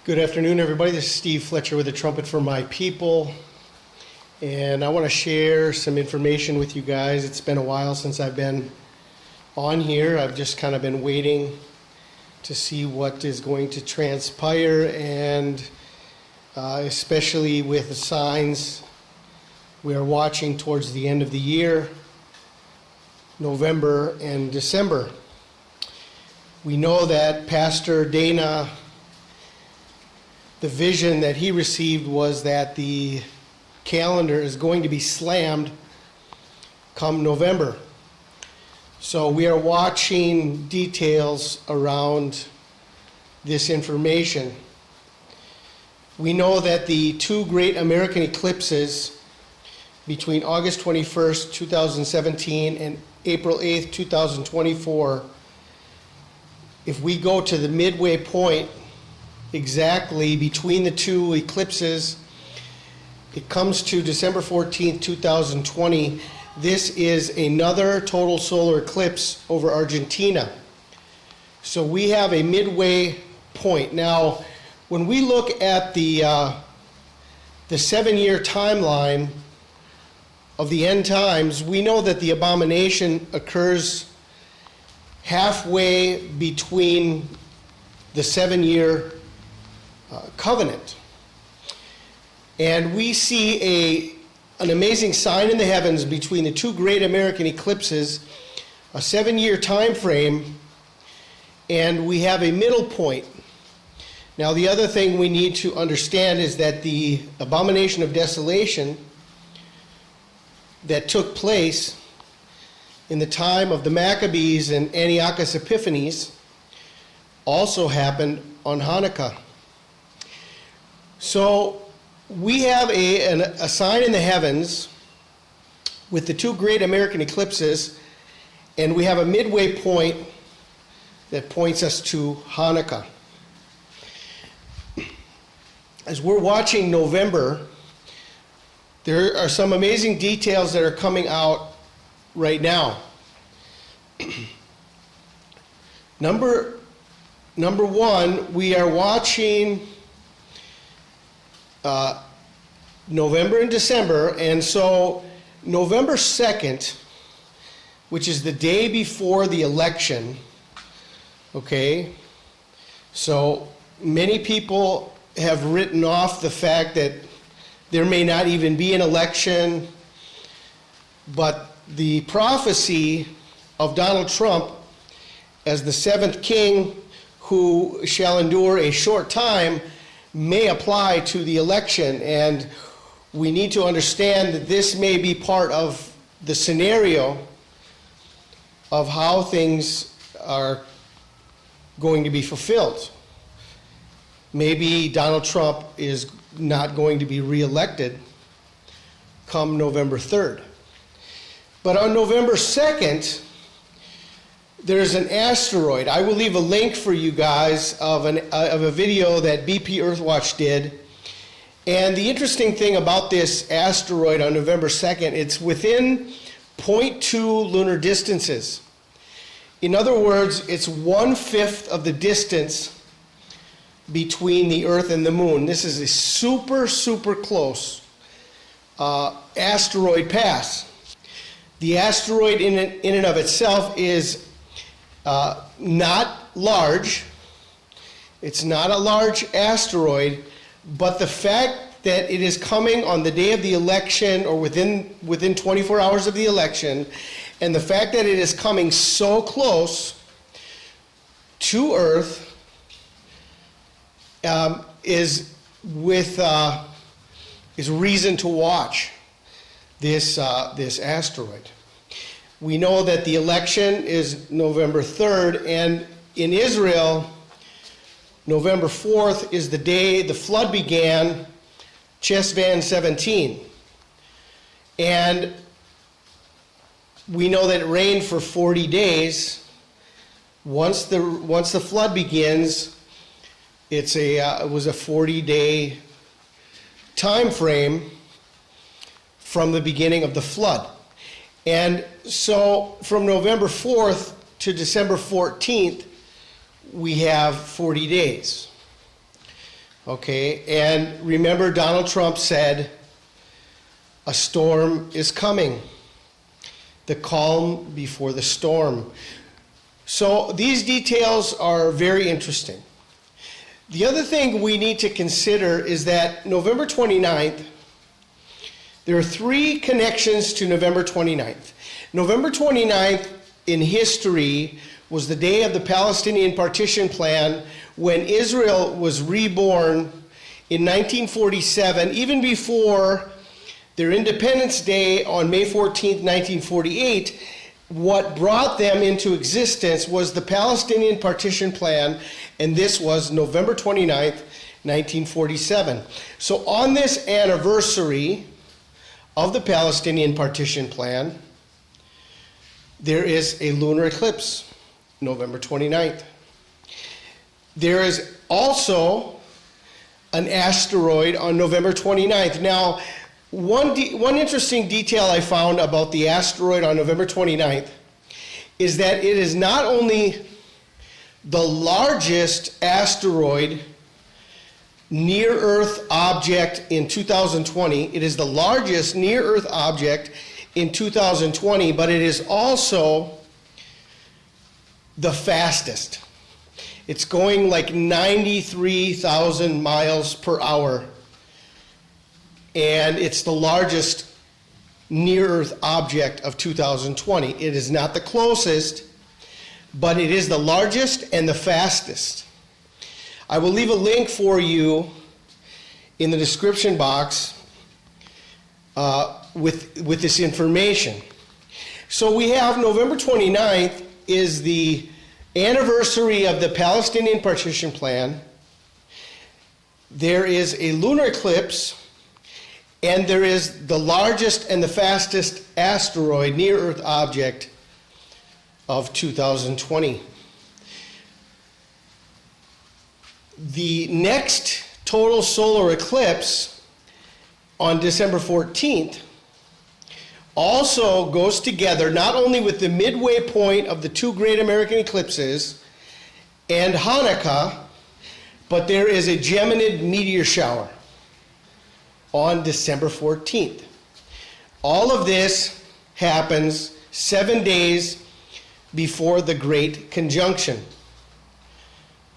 Good afternoon, everybody. This is Steve Fletcher with the Trumpet for My People, and I want to share some information with you guys. It's been a while since I've been on here. I've just kind of been waiting to see what is going to transpire, and especially with the signs we are watching towards the end of the year, November and December. We know that Pastor Dana, the vision that he received was that the calendar is going to be slammed come November. So we are watching details around this information. We know that the two great American eclipses between August 21st, 2017 and April 8th, 2024, if we go to the midway point exactly between the two eclipses, it comes to December 14th, 2020. This is another total solar eclipse over Argentina. So we have a midway point. Now, when we look at the 7-year timeline of the end times, we know that the abomination occurs halfway between the 7-year covenant. And we see an amazing sign in the heavens between the two great American eclipses, a 7-year time frame, and we have a middle point. Now, the other thing we need to understand is that the abomination of desolation that took place in the time of the Maccabees and Antiochus Epiphanes also happened on Hanukkah. So we have a sign in the heavens with the two great American eclipses, and we have a midway point that points us to Hanukkah. As we're watching November, there are some amazing details that are coming out right now. Number one, we are watching November and December, and so November 2nd, which is the day before the election, okay, so many people have written off the fact that there may not even be an election, but the prophecy of Donald Trump as the 7th king who shall endure a short time may apply to the election, and we need to understand that this may be part of the scenario of how things are going to be fulfilled. Maybe Donald Trump is not going to be reelected come November 3rd. But on November 2nd, there's an asteroid. I will leave a link for you guys of a video that BP Earthwatch did. And the interesting thing about this asteroid on November 2nd, it's within 0.2 lunar distances. In other words, it's 1/5 of the distance between the Earth and the Moon. This is a super, super close asteroid pass. The asteroid in and of itself is not large. It's not a large asteroid, but the fact that it is coming on the day of the election or within 24 hours of the election, and the fact that it is coming so close to Earth is reason to watch this asteroid. We know that the election is November 3rd, and in Israel, November 4th is the day the flood began, Chesvan 17. And we know that it rained for 40 days. Once the flood begins, it was a 40-day time frame from the beginning of the flood. And so from November 4th to December 14th, we have 40 days. Okay, and remember Donald Trump said, a storm is coming. The calm before the storm. So these details are very interesting. The other thing we need to consider is that November 29th, there are three connections to November 29th. November 29th in history was the day of the Palestinian partition plan when Israel was reborn in 1947, even before their Independence Day on May 14th, 1948. What brought them into existence was the Palestinian partition plan, and this was November 29th, 1947. So on this anniversary of the Palestinian partition plan, there is a lunar eclipse, November 29th. There is also an asteroid on November 29th. Now, one interesting detail I found about the asteroid on November 29th is that it is not only the largest asteroid near-Earth object in 2020, it is the largest near-Earth object in 2020, but it is also the fastest. It's going like 93,000 miles per hour. And it's the largest near-Earth object of 2020. It is not the closest, but it is the largest and the fastest. I will leave a link for you in the description box with this information. So we have November 29th is the anniversary of the Palestinian partition plan. There is a lunar eclipse, and there is the largest and the fastest asteroid near-Earth object of 2020. The next total solar eclipse on December 14th also goes together not only with the midway point of the two great American eclipses and Hanukkah, but there is a Geminid meteor shower on December 14th. All of this happens 7 days before the Great Conjunction,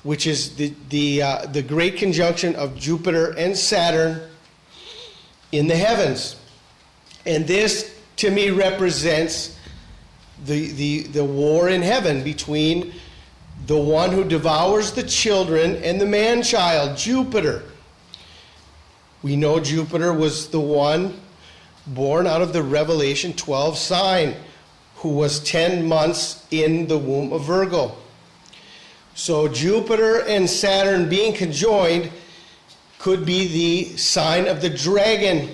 which is the Great Conjunction of Jupiter and Saturn in the heavens. And this, to me, represents the war in heaven between the one who devours the children and the man-child, Jupiter. We know Jupiter was the one born out of the Revelation 12 sign, who was 10 months in the womb of Virgo. So Jupiter and Saturn being conjoined could be the sign of the dragon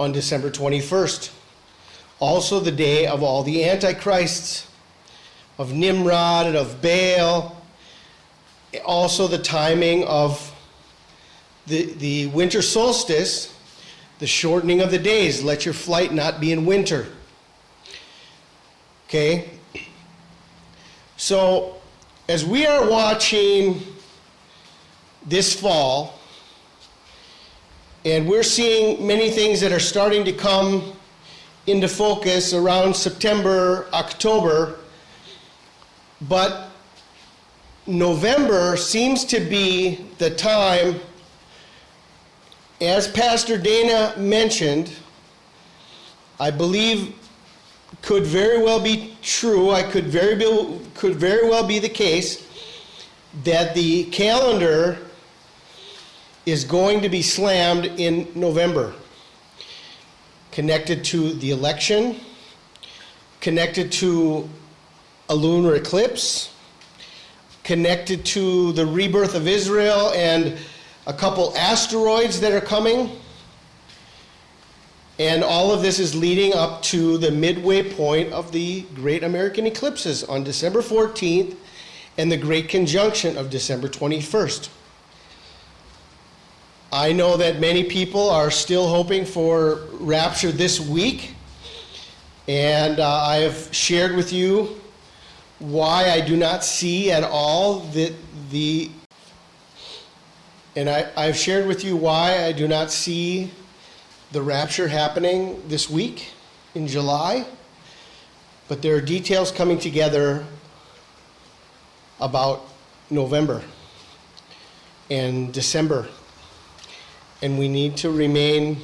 on December 21st. Also the day of all the antichrists, of Nimrod and of Baal. Also the timing of the winter solstice, the shortening of the days. Let your flight not be in winter. Okay? So, as we are watching this fall, and we're seeing many things that are starting to come into focus around September, October, but November seems to be the time, as Pastor Dana mentioned, I believe could very well be true, could very well be the case, that the calendar is going to be slammed in November, connected to the election, connected to a lunar eclipse, connected to the rebirth of Israel and a couple asteroids that are coming. And all of this is leading up to the midway point of the great American eclipses on December 14th and the great conjunction of December 21st. I know that many people are still hoping for rapture this week, and I have shared with you why I do not see at all the And I've shared with you why I do not see the rapture happening this week in July, but there are details coming together about November and December, and we need to remain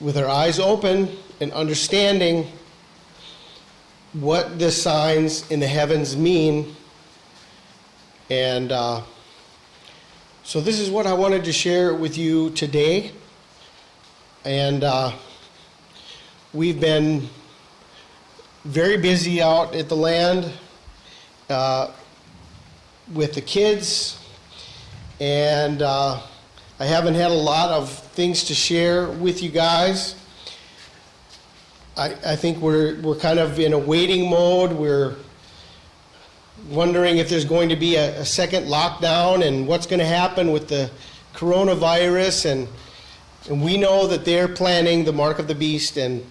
with our eyes open and understanding what the signs in the heavens mean. And so this is what I wanted to share with you today. And we've been very busy out at the land with the kids, and I haven't had a lot of things to share with you guys. I think we're kind of in a waiting mode. We're wondering if there's going to be a second lockdown and what's going to happen with the coronavirus, and we know that they're planning the mark of the beast, and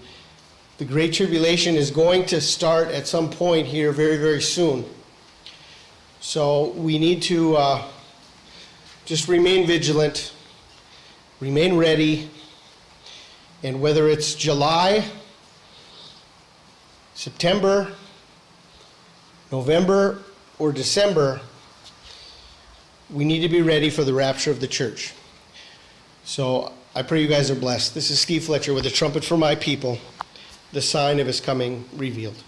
the Great Tribulation is going to start at some point here very, very soon. So we need to just remain vigilant, remain ready, and whether it's July, September, November, or December, we need to be ready for the rapture of the church. So I pray you guys are blessed. This is Steve Fletcher with a trumpet for my people, the sign of his coming revealed.